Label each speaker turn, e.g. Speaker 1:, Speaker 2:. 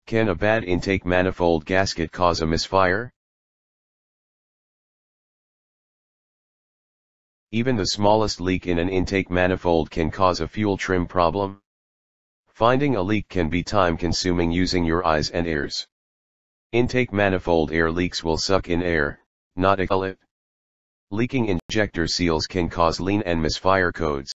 Speaker 1: Can a bad intake manifold gasket cause a misfire? Even the smallest leak in an intake manifold can cause a fuel trim problem. Finding a leak can be time-consuming using your eyes and ears. Intake manifold air leaks will suck in air, not expel it. Leaking injector seals can cause lean and misfire codes.